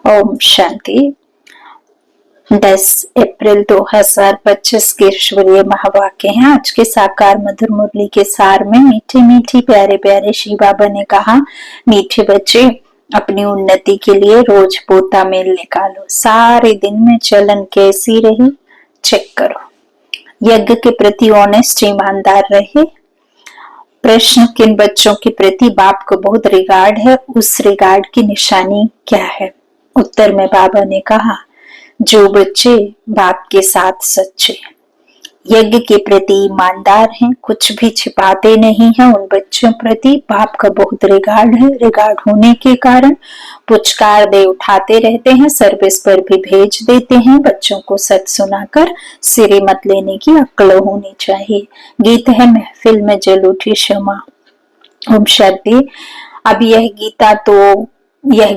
ओम शांति। 10 अप्रैल 2025 के ईश्वरीय महावाक्य हैं। आज के साकार मधुर मुरली के सार में मीठे मीठी प्यारे प्यारे शिव बाबा ने कहा, मीठे बच्चे अपनी उन्नति के लिए रोज पोता मेल निकालो। सारे दिन में चलन कैसी रही चेक करो। यज्ञ के प्रति ऑनेस्ट ईमानदार रहे। प्रश्न, किन बच्चों के प्रति बाप को बहुत रिगार्ड है, उस रिगार्ड की निशानी क्या है? उत्तर में बाबा ने कहा, जो बच्चे बाप के साथ सच्चे यज्ञ के प्रति ईमानदार हैं, कुछ भी छिपाते नहीं हैं, उन बच्चों प्रति बाप का बहुत रिगार्ड है। रिगार्ड होने के कारण पुचकार दे उठाते रहते हैं, सर्विस पर भी भेज देते हैं। बच्चों को सच सुनाकर सिरे मत लेने की अक्ल होनी चाहिए। गीत है, महफिल में जल उठी क्षमा। ओम शांति। अब यह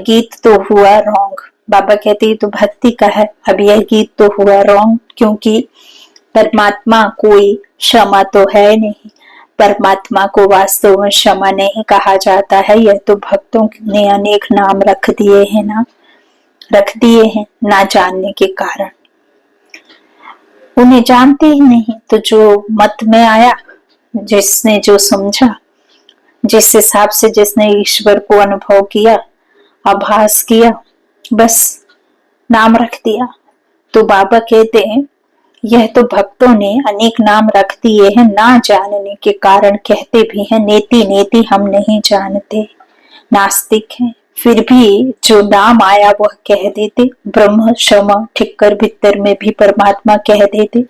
गीत तो हुआ रॉन्ग। बाबा कहते हैं तो भक्ति का है। अब यह गीत तो हुआ रॉन्ग, क्योंकि परमात्मा कोई क्षमा तो है नहीं। परमात्मा को वास्तव में क्षमा नहीं कहा जाता है। यह तो भक्तों ने अनेक नाम रख दिए हैं ना जानने के कारण। उन्हें जानते ही नहीं, तो जो मत में आया, जिसने जो समझा, जिस हिसाब से जिसने ईश्वर को अनुभव किया, आभास किया, बस नाम रख दिया। तो बाबा कहते हैं यह तो भक्तों ने अनेक नाम रख दिए हैं ना जानने के कारण। कहते भी हैं नेति नेति हम नहीं जानते, नास्तिक हैं, फिर भी जो नाम आया वह कह देते। ब्रह्म क्षमा ठिक्कर भीतर में भी परमात्मा कह देते,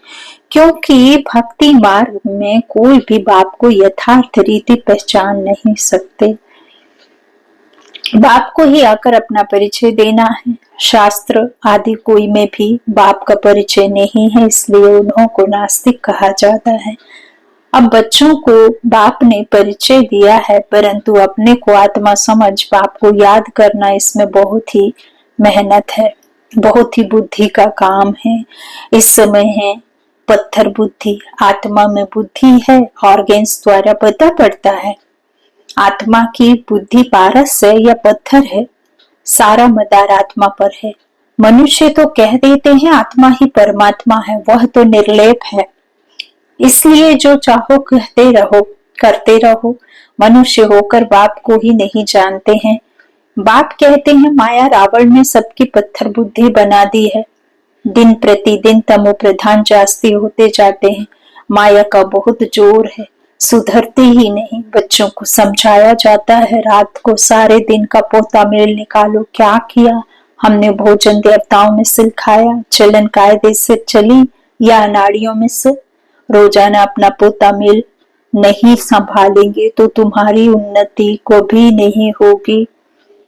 क्योंकि भक्ति मार्ग में कोई भी बाप को यथार्थ रीति पहचान नहीं सकते। बाप को ही आकर अपना परिचय देना है। शास्त्र आदि कोई में भी बाप का परिचय नहीं है, इसलिए उन्हों को नास्तिक कहा जाता है। अब बच्चों को बाप ने परिचय दिया है, परंतु अपने को आत्मा समझ बाप को याद करना, इसमें बहुत ही मेहनत है, बहुत ही बुद्धि का काम है। इस समय है पत्थर बुद्धि, आत्मा में बुद्धि है, ऑर्गेन्स द्वारा पता पड़ता है आत्मा की बुद्धि पारस है या पत्थर है। सारा मदार आत्मा पर है। मनुष्य तो कह देते हैं आत्मा ही परमात्मा है, वह तो निर्लेप है, इसलिए जो चाहो कहते रहो, करते रहो। मनुष्य होकर बाप को ही नहीं जानते हैं। बाप कहते हैं माया रावण ने सबकी पत्थर बुद्धि बना दी है। दिन प्रतिदिन तमो प्रधान जास्ती होते जाते हैं। माया का बहुत जोर है, सुधरते ही नहीं। बच्चों को समझाया जाता है, रात को सारे दिन का पोता मेल निकालो। क्या किया हमने? भोजन देवताओं में से खाया, चलन कायदे से चली या नाड़ियों में से? रोजाना अपना पोता मेल नहीं संभालेंगे तो तुम्हारी उन्नति को भी नहीं होगी।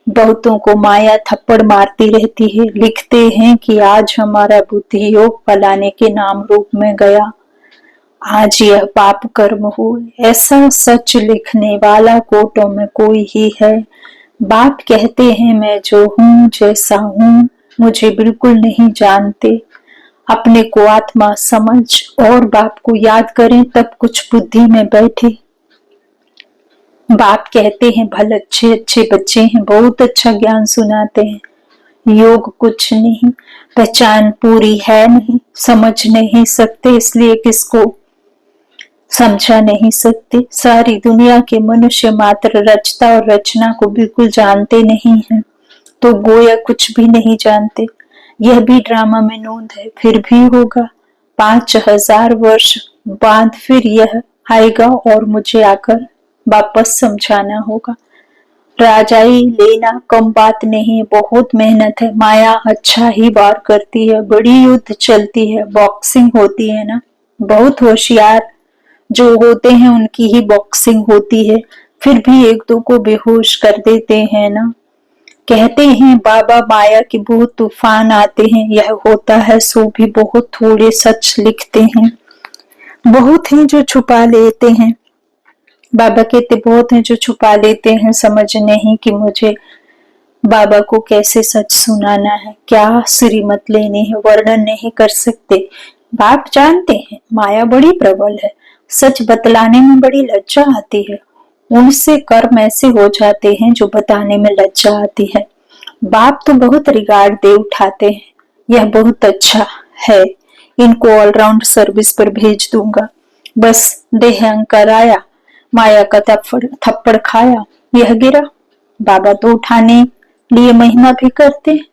बहुतों को माया थप्पड़ मारती रहती है। लिखते हैं कि आज हमारा बुद्धि योग फलाने के नाम रूप में गया, आज यह पाप कर्म हुए। ऐसा सच लिखने वाला कोटों में कोई ही है। बाप कहते हैं मैं जो हूँ, जैसा हूँ, मुझे बिल्कुल नहीं जानते। अपने को आत्मा समझ और बाप को याद करें, तब कुछ बुद्धि में बैठे। बाप कहते हैं भले अच्छे अच्छे बच्चे हैं, बहुत अच्छा ज्ञान सुनाते हैं। योग कुछ नहीं, पहचान पूरी है नहीं, समझ नहीं सकते, इसलिए किसको समझा नहीं सकते। सारी दुनिया के मनुष्य मात्र रचता और रचना को बिल्कुल जानते नहीं हैं, तो गोया कुछ भी नहीं जानते। यह भी ड्रामा में नोंद है, फिर भी होगा। 5000 वर्ष बाद फिर यह आएगा और मुझे आकर वापस समझाना होगा। राजाई लेना कम बात नहीं है, बहुत मेहनत है। माया अच्छा ही वार करती है, बड़ी युद्ध चलती है, बॉक्सिंग होती है ना। बहुत होशियार जो होते हैं उनकी ही बॉक्सिंग होती है, फिर भी एक दो को बेहोश कर देते हैं ना। कहते हैं बाबा माया के बहुत तूफान आते हैं, यह होता है सो भी बहुत थोड़े सच लिखते हैं। बहुत हैं जो छुपा लेते हैं। बाबा कहते बहुत हैं जो छुपा लेते हैं, समझ नहीं कि मुझे बाबा को कैसे सच सुनाना है, क्या श्रीमत लेनी है, वर्णन नहीं कर सकते। बाप जानते हैं माया बड़ी प्रबल है, सच बतलाने में बड़ी लज्जा आती है। उनसे कर्म ऐसे हो जाते हैं जो बताने में लज्जा आती है। बाप तो बहुत रिगार्ड दे उठाते हैं, यह बहुत अच्छा है, इनको ऑलराउंड सर्विस पर भेज दूंगा। बस देह अंकर आया, माया का थप्पड़ खाया, यह गिरा। बाबा तो उठाने लिए महिमा भी करते हैं,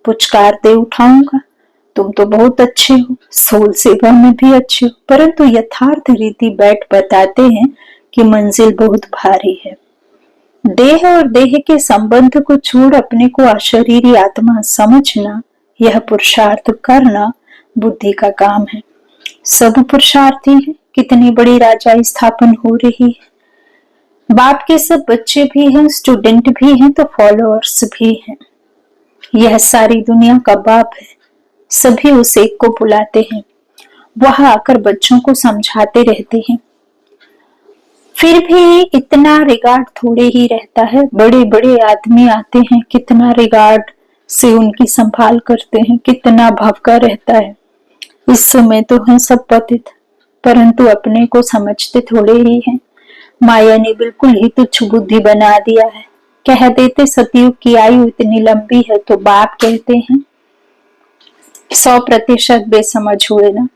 पुचकार दे उठाऊंगा, तुम तो बहुत अच्छे हो, सोल सेवा में भी अच्छे हो, परंतु यथार्थ रीति बैठ बताते हैं कि मंजिल बहुत भारी है। देह और देह के संबंध को छोड़ अपने को अशरीरी आत्मा समझना, यह पुरुषार्थ करना बुद्धि का काम है। सब पुरुषार्थी हैं, कितनी बड़ी राजाई स्थापन हो रही है। बाप के सब बच्चे भी हैं, स्टूडेंट भी हैं, तो फॉलोअर्स भी हैं। यह सारी दुनिया का बाप है, सभी उस एक को बुलाते हैं, वह आकर बच्चों को समझाते रहते हैं। फिर भी इतना रिगार्ड थोड़े ही रहता है। बड़े बड़े आदमी आते हैं, कितना रिगार्ड से उनकी संभाल करते हैं, कितना भवका रहता है। इस समय तो हैं सब पतित, परंतु अपने को समझते थोड़े ही हैं। माया ने बिल्कुल ही तुच्छ बुद्धि बना दिया है। कह देते सतयुग की आयु इतनी लंबी है, तो बाप कहते हैं 100% बेसमझ हुए ना।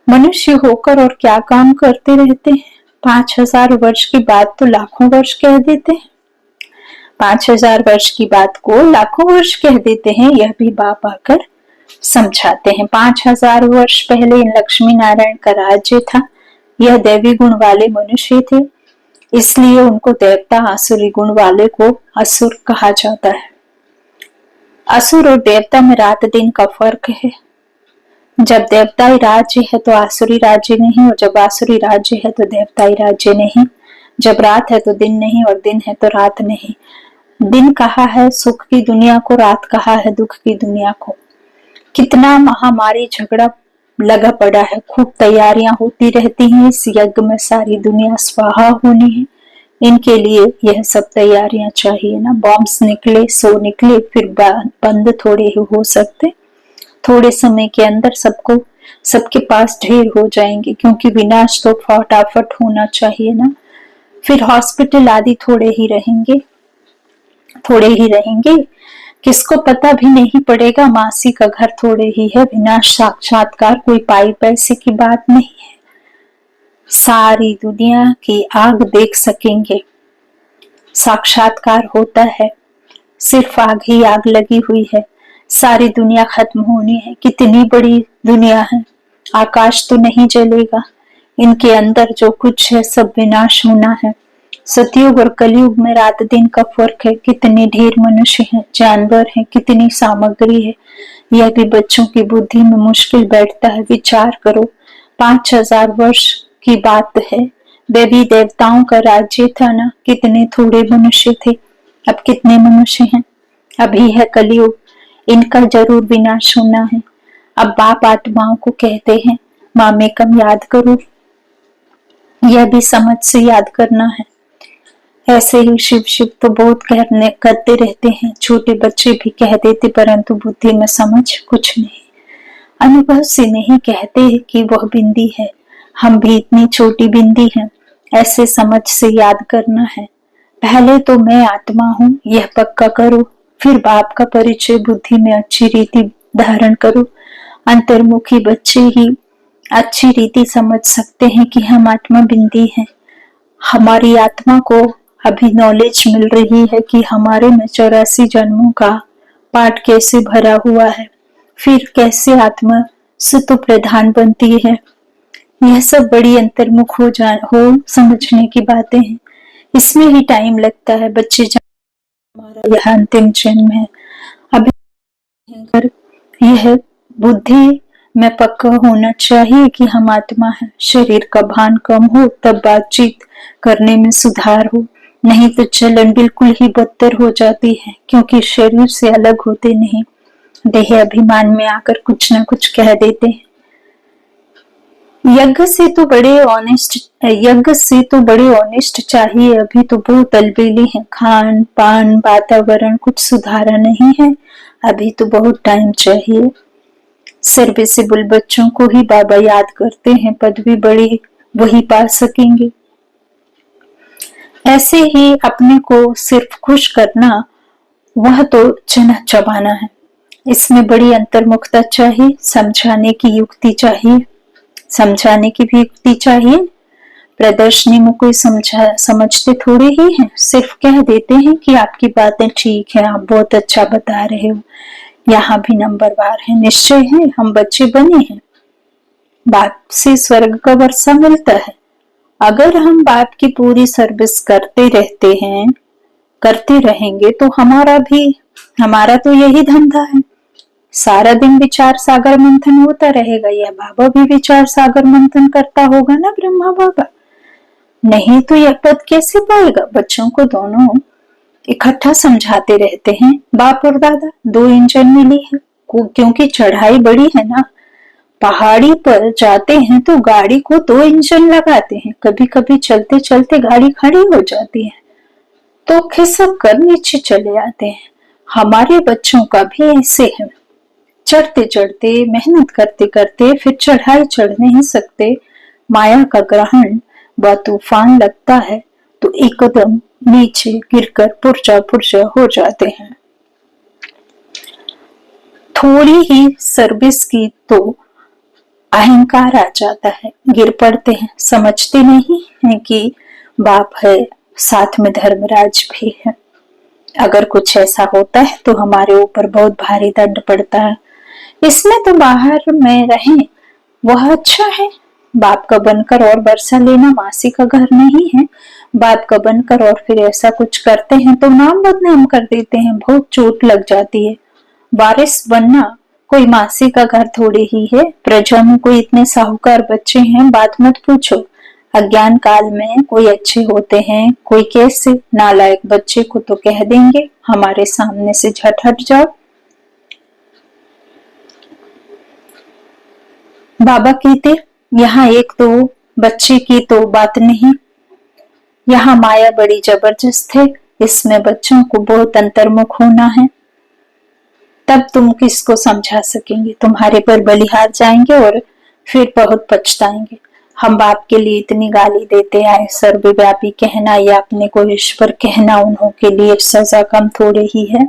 मनुष्य होकर और क्या काम करते रहते हैं। 5000 वर्ष की बात तो लाखों वर्ष कह देते हैं, 5000 वर्ष की बात को लाखों वर्ष कह देते हैं। यह भी बाप आकर समझाते हैं। 5000 वर्ष पहले लक्ष्मी नारायण का राज्य था। यह दैवी गुण वाले मनुष्य थे, इसलिए उनको देवता, आसुरी गुण वाले को असुर कहा जाता है। असुर और देवता में रात दिन का फर्क है। जब देवताई राज्य है तो आसुरी राज्य नहीं, और जब आसुरी राज्य है तो देवताई राज्य नहीं। जब रात है तो दिन नहीं, और दिन है तो रात नहीं। दिन कहा है सुख की दुनिया को, रात कहा है दुख की दुनिया को। कितना महामारी झगड़ा लगा पड़ा है, खूब तैयारियां होती रहती हैं। इस यज्ञ में सारी दुनिया स्वाहा होनी है, इनके लिए यह सब तैयारियां चाहिए ना। बॉम्ब्स निकले सो निकले, फिर बंद थोड़े ही हो सकते। थोड़े समय के अंदर सबको सबके पास ढेर हो जाएंगे, क्योंकि विनाश तो फटाफट होना चाहिए ना। फिर हॉस्पिटल आदि थोड़े ही रहेंगे, थोड़े ही रहेंगे। किसको पता भी नहीं पड़ेगा, मासी का घर थोड़े ही है। विनाश साक्षात्कार कोई पाई पैसे की बात नहीं है। सारी दुनिया की आग देख सकेंगे। साक्षात्कार होता है, सिर्फ आग ही आग लगी हुई है। सारी दुनिया खत्म होनी है। कितनी बड़ी दुनिया है, आकाश तो नहीं जलेगा। इनके अंदर जो कुछ है सब विनाश होना है। सतयुग और कलयुग में रात दिन का फर्क है। कितने ढेर मनुष्य हैं, जानवर हैं, कितनी सामग्री है, यह भी बच्चों की बुद्धि में मुश्किल बैठता है। विचार करो, 5000 वर्ष की बात है। देवी देवताओं का राज्य था ना, कितने थोड़े मनुष्य थे, अब कितने मनुष्य हैं। अभी है कलयुग, इनका जरूर विनाश होना है। अब बाप आत्माओं को कहते हैं मामे कम याद करो, यह भी समझ से याद करना है। ऐसे ही शिव शिव तो बहुत करते रहते हैं, छोटे बच्चे भी कह देते, परंतु बुद्धि में समझ कुछ नहीं। अनुभव से नहीं कहते कि वह बिंदी है, हम भी इतनी छोटी बिंदी हैं। ऐसे समझ से याद करना है। पहले तो मैं आत्मा हूँ, यह पक्का करो, फिर बाप का परिचय बुद्धि में अच्छी रीति धारण करो। अंतर्मुखी बच्चे ही अच्छी रीति समझ सकते हैं कि हम आत्मा बिंदी हैं। हमारी आत्मा को अभी नॉलेज मिल रही है कि हमारे में 84 जन्मों का पाठ कैसे भरा हुआ है, फिर कैसे आत्मा सुतु प्रधान बनती है। यह सब बड़ी अंतर्मुख हो समझने की बातें हैं। इसमें ही टाइम लगता है। बच्चे हमारा यह अंतिम जन्म है, अभी यह बुद्धि में पक्का होना चाहिए कि हम आत्मा है। शरीर का भान कम हो तब बातचीत करने में सुधार हो, नहीं तो चलन बिल्कुल ही बदतर हो जाती है, क्योंकि शरीर से अलग होते नहीं। देह अभिमान में आकर कुछ न कुछ कह देते हैं। यज्ञ से तो बड़े ऑनेस्ट चाहिए। अभी तो बहुत अलबेली है, खान पान वातावरण कुछ सुधारा नहीं है। अभी तो बहुत टाइम चाहिए। सर्विसेबल बच्चों को ही बाबा याद करते हैं, पदवी बड़ी वही पा सकेंगे। ऐसे ही अपने को सिर्फ खुश करना वह तो चना चबाना है। इसमें बड़ी अंतर्मुखता चाहिए, समझाने की युक्ति चाहिए, समझाने की भी युक्ति चाहिए। प्रदर्शनी में कोई समझते थोड़े ही हैं, सिर्फ कह देते हैं कि आपकी बातें ठीक है, आप बहुत अच्छा बता रहे हो, यहाँ भी नंबरवार है, निश्चय है हम बच्चे बने हैं, बाप से स्वर्ग का वर्षा मिलता है। अगर हम बाप की पूरी सर्विस करते रहते हैं, करते रहेंगे तो हमारा तो यही धंधा है। सारा दिन विचार सागर मंथन होता रहेगा, या बाबा भी विचार सागर मंथन करता होगा ना ब्रह्मा बाबा, नहीं तो यह पद कैसे पाएगा। बच्चों को दोनों इकट्ठा समझाते रहते हैं, बाप और दादा, 2 इंजन मिली है, क्योंकि चढ़ाई बड़ी है ना, पहाड़ी पर जाते हैं तो गाड़ी को 2 इंजन लगाते हैं, कभी कभी चलते चलते गाड़ी खड़ी हो जाती है तो खिसक कर नीचे चले आते हैं। हमारे बच्चों का भी ऐसे है, चढ़ते चढ़ते मेहनत करते करते फिर चढ़ाई चढ़ नहीं सकते, माया का ग्रहण व तूफान लगता है तो एकदम नीचे गिरकर पुर्जा पुर्जा हो जाते हैं। थोड़ी ही सर्विस की तो अहंकार आ जाता है, गिर पड़ते हैं, समझते नहीं है कि बाप है, साथ में धर्मराज भी है। अगर कुछ ऐसा होता है तो हमारे ऊपर बहुत भारी दंड पड़ता है। इसमें तो बाहर में रहें वह अच्छा है। बाप का बनकर और वर्षा लेना मासी का घर नहीं है। बाप का बनकर और फिर ऐसा कुछ करते हैं तो नाम बदनाम कर देते हैं, बहुत चोट लग जाती है। वारिस बनना कोई मासी का घर थोड़े ही है। प्रजा में कोई इतने साहूकार बच्चे हैं, बात मत पूछो। अज्ञान काल में कोई अच्छे होते हैं, कोई कैसे। नालायक बच्चे को तो कह देंगे हमारे सामने से झट हट जाओ। बाबा कहते यहाँ एक दो बच्चे की तो बात नहीं, यहाँ माया बड़ी जबरदस्त है, इसमें बच्चों को बहुत अंतर्मुख होना है, तब तुम किसको समझा सकेंगे। तुम्हारे पर बलिहार जाएंगे और फिर बहुत पछताएंगे। हम बाप के लिए इतनी गाली देते आए, सर्वव्यापी कहना या अपने को ईश्वर कहना उन्हों के लिए सजा कम थोड़े ही है।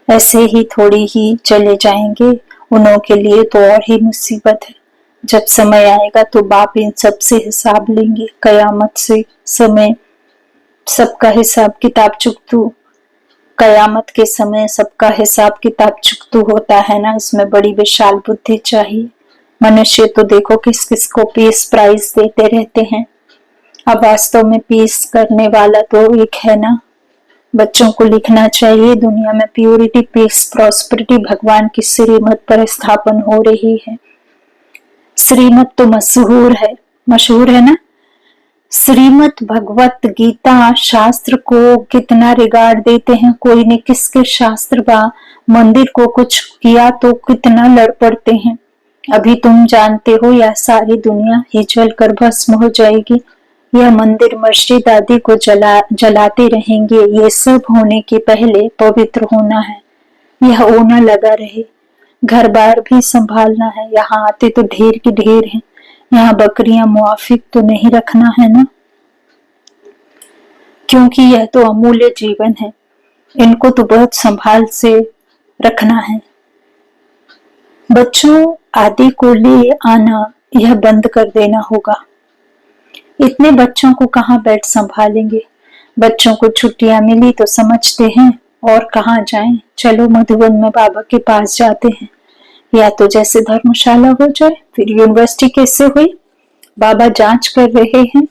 ऐसे ही थोड़ी ही चले जाएंगे, उन्हों के लिए तो और ही मुसीबत है। जब समय आएगा तो बाप इन सब से हिसाब लेंगे। कयामत से समय सबका हिसाब किताब चुकतू, कयामत के समय सबका हिसाब किताब चुकतू होता है ना, इसमें बड़ी विशाल बुद्धि चाहिए। मनुष्य तो देखो किस किस को पीस प्राइज देते रहते हैं, अब वास्तव में पीस करने वाला तो एक है ना। बच्चों को लिखना चाहिए, दुनिया में प्योरिटी पीस प्रॉस्पेरिटी भगवान की श्रीमत पर स्थापन हो रही है। श्रीमत तो मशहूर है ना। श्रीमत भगवत गीता शास्त्र को कितना रिगार्ड देते हैं, कोई ने किसके शास्त्र व मंदिर को कुछ किया तो कितना लड़ पड़ते हैं। अभी तुम जानते हो यह सारी दुनिया ही जलकर भस्म हो जाएगी, यह मंदिर मस्जिद आदि को जलाते रहेंगे। ये सब होने के पहले पवित्र होना है, यह होना लगा रहे। घर बार भी संभालना है, यहाँ आते तो ढेर की ढेर है, यहाँ बकरियां मुआफिक तो नहीं रखना है ना, क्योंकि यह तो अमूल्य जीवन है, इनको तो बहुत संभाल से रखना है। बच्चों आदि को ले आना यह बंद कर देना होगा। इतने बच्चों को कहाँ बैठ संभालेंगे। बच्चों को छुट्टियां मिली तो समझते हैं और कहाँ जाएं, चलो मधुबन में बाबा के पास जाते हैं, या तो जैसे धर्मशाला हो जाए। फिर यूनिवर्सिटी कैसे हुई, बाबा जांच कर रहे हैं,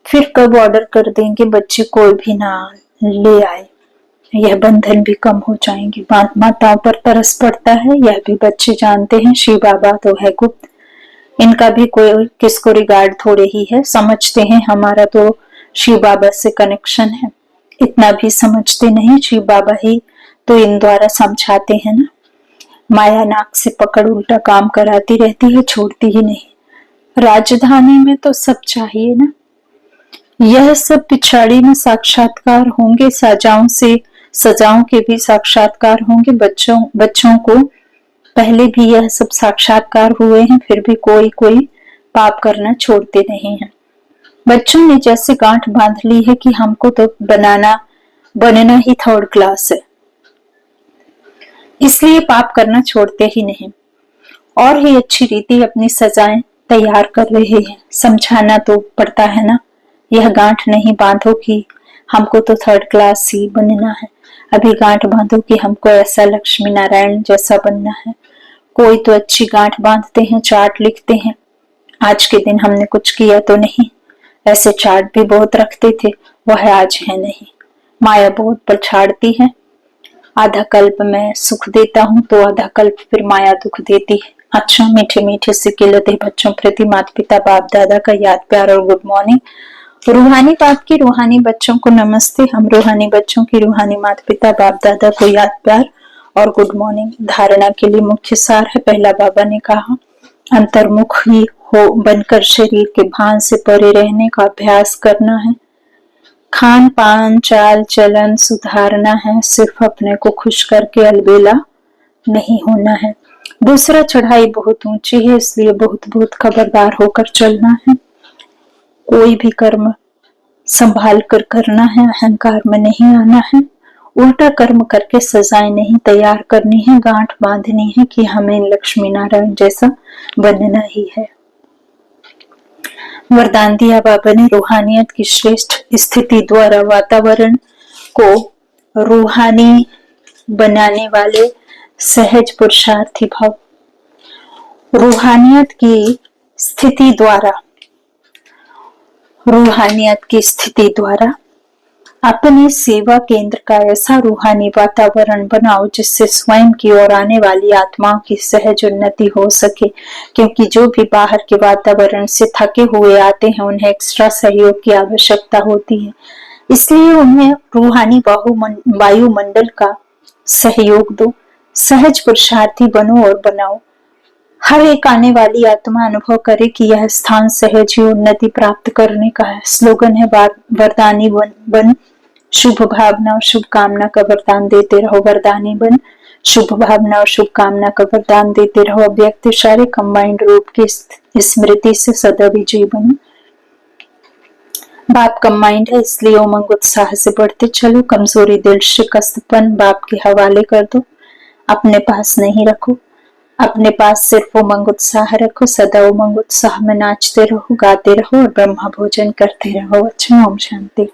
फिर कब ऑर्डर कर देंगे बच्चे कोई भी ना ले आए, यह बंधन भी कम हो जाएंगे। माताओं पर तरस पड़ता है, यह भी बच्चे जानते हैं। शिव बाबा तो है गुप्त, इनका भी कोई किसको रिगार्ड थोड़े ही है। समझते हैं हमारा तो शिव बाबा से कनेक्शन है, इतना भी समझते नहीं, शिव बाबा ही तो इन द्वारा समझाते हैं ना। माया नाक से पकड़ उल्टा काम कराती रहती है, छोड़ती ही नहीं। राजधानी में तो सब चाहिए ना। यह सब पिछाड़ी में साक्षात्कार होंगे, सजाओं के भी साक्षात्कार होंगे। बच्चों को पहले भी यह सब साक्षात्कार हुए हैं, फिर भी कोई पाप करना छोड़ते नहीं हैं। बच्चों ने जैसे गांठ बांध ली है कि हमको तो बनाना बनना ही थर्ड क्लास है, इसलिए पाप करना छोड़ते ही नहीं। और ही अच्छी रीति अपनी सजाएं तैयार कर रहे हैं। समझाना तो पड़ता है ना, यह गांठ नहीं बांधो कि हमको तो थर्ड क्लास ही बनना है, अभी गांठ बांधो कि हमको ऐसा लक्ष्मी नारायण जैसा बनना है। कोई तो अच्छी गांठ बांधते हैं, चार्ट लिखते हैं, आज के दिन हमने कुछ किया तो नहीं। ऐसे चार्ट भी बहुत रखते थे, वह आज है नहीं। माया बहुत पछाड़ती है, आधा कल्प में सुख देता हूँ तो आधा कल्प फिर माया दुख देती है। अच्छा, मीठे मीठे से लते बच्चों प्रति माता पिता बाप दादा का याद प्यार और गुड मॉर्निंग। रूहानी बाप की रूहानी बच्चों को नमस्ते। हम रूहानी बच्चों की रूहानी माता पिता बाप दादा को याद प्यार और गुड मॉर्निंग। धारणा के लिए मुख्य सार है, पहला बाबा ने कहा अंतर्मुख ही हो बनकर शरीर के भान से परे रहने का अभ्यास करना है। खान पान चाल चलन सुधारना है, सिर्फ अपने को खुश करके अलबेला नहीं होना है। दूसरा, चढ़ाई बहुत ऊंची है, इसलिए बहुत बहुत खबरदार होकर चलना है। कोई भी कर्म संभाल कर करना है, अहंकार में नहीं आना है। उल्टा कर्म करके सजाएं नहीं तैयार करनी है, गांठ बांधनी है कि हमें लक्ष्मी नारायण जैसा बनना ही है। वरदान दिया बाबा ने रूहानियत की श्रेष्ठ स्थिति द्वारा वातावरण को रूहानी बनाने वाले सहज पुरुषार्थी भाव। रूहानियत की स्थिति द्वारा अपने सेवा केंद्र का ऐसा रूहानी वातावरण बनाओ जिससे स्वयं की ओर आने वाली आत्माओं की सहज उन्नति हो सके, क्योंकि जो भी बाहर के वातावरण से थके हुए आते हैं उन्हें एक्स्ट्रा सहयोग की आवश्यकता होती है। इसलिए उन्हें रूहानी वायुमंडल का सहयोग दो। सहज पुरुषार्थी बनो और बनाओ। हर एक आने वाली आत्मा अनुभव करे कि यह स्थान सहज ही उन्नति प्राप्त करने का है। स्लोगन है वरदानी बन शुभ भावना और शुभकामना का वरदान देते रहो। वरदानी बन शुभ भावना और शुभकामना का वरदान देते रहो। अव्यक्त इशारे कंबाइंड रूप की स्मृति से सदा विजयी बनो। बाप कंबाइंड है, इसलिए उमंग उत्साह से बढ़ते चलो। कमजोरी दिल शिकस्तपन बाप के हवाले कर दो, अपने पास नहीं रखो। अपने पास सिर्फ उमंग उत्साह रखो। सदा उमंग उत्साह में नाचते रहो, गाते रहो और ब्रह्मा भोजन करते रहो। अच्छा, ओम शांति।